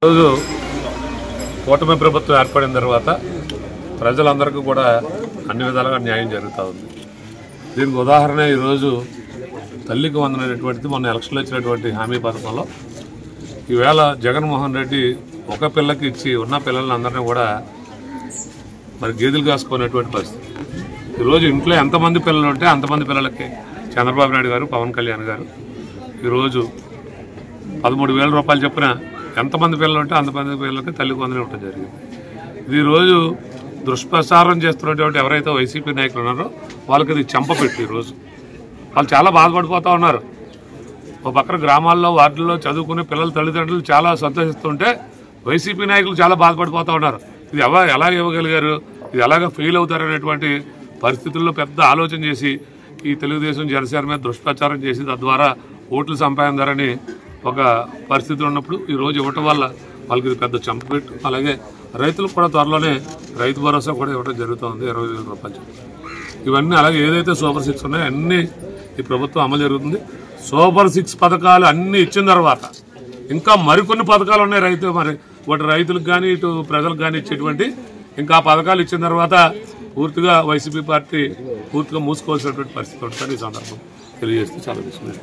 రోజు కూటమి ప్రభుత్వం ఏర్పడిన తర్వాత ప్రజలందరికీ కూడా అన్ని విధాలుగా న్యాయం జరుగుతూ ఉంది. దీనికి ఉదాహరణ ఈరోజు తల్లికి వందనటువంటిది మొన్న ఎలక్షన్లో ఇచ్చినటువంటి హామీ పథకంలో ఈవేళ జగన్మోహన్ రెడ్డి ఒక పిల్లకి ఇచ్చి ఉన్న పిల్లల్ని అందరినీ కూడా మరి గేదెలు కాసుకునేటువంటి పరిస్థితి. ఈరోజు ఇంట్లో ఎంతమంది పిల్లలు ఉంటే అంతమంది పిల్లలకి చంద్రబాబు నాయుడు గారు, పవన్ కళ్యాణ్ గారు ఈరోజు 13,000 రూపాయలు చెప్పిన ఎంతమంది పిల్లలు ఉంటే అంతమంది పిల్లలకి తల్లికి వందనం ఇవ్వడం జరిగింది. ఇది రోజు దుష్ప్రచారం చేస్తున్నటువంటి ఎవరైతే వైసీపీ నాయకులు ఉన్నారో వాళ్ళకి ఇది చెంపపెట్టి ఈరోజు వాళ్ళు చాలా బాధపడిపోతూ ఉన్నారు. ఒక పక్కన గ్రామాల్లో వార్డుల్లో చదువుకునే పిల్లల తల్లిదండ్రులు చాలా సంతోషిస్తుంటే వైసీపీ నాయకులు చాలా బాధపడిపోతూ ఉన్నారు. ఇది ఎలా ఇవ్వగలిగారు, ఇది ఎలాగ ఫెయిల్ అవుతారనేటువంటి పరిస్థితుల్లో పెద్ద ఆలోచన చేసి ఈ తెలుగుదేశం జనసేన మీద దుష్ప్రచారం చేసి తద్వారా ఓట్లు సంపాదించారని ఒక పరిస్థితి ఉన్నప్పుడు ఈరోజు ఇవ్వటం వల్ల వాళ్ళకి ఇది పెద్ద చంపపెట్టు. అలాగే రైతులకు కూడా త్వరలోనే రైతు భరోసా కూడా ఇవ్వడం జరుగుతుంది, 20,000 రూపాయలు. ఇవన్నీ అలాగే ఏదైతే సూపర్ 6 ఉన్నాయో అన్నీ ఈ ప్రభుత్వం అమలు జరుగుతుంది. సూపర్ 6 పథకాలు అన్నీ ఇచ్చిన తర్వాత ఇంకా మరికొన్ని పథకాలు ఉన్నాయి వాటి రైతులకు కానీ ఇటు ప్రజలకు కానీ ఇచ్చేటువంటి ఇంకా ఆ పథకాలు ఇచ్చిన తర్వాత పూర్తిగా వైసీపీ పార్టీ పూర్తిగా మూసుకోవాల్సినటువంటి పరిస్థితి ఉంటుందని ఈ సందర్భం తెలియజేస్తూ చాలా తీసుకున్నాను.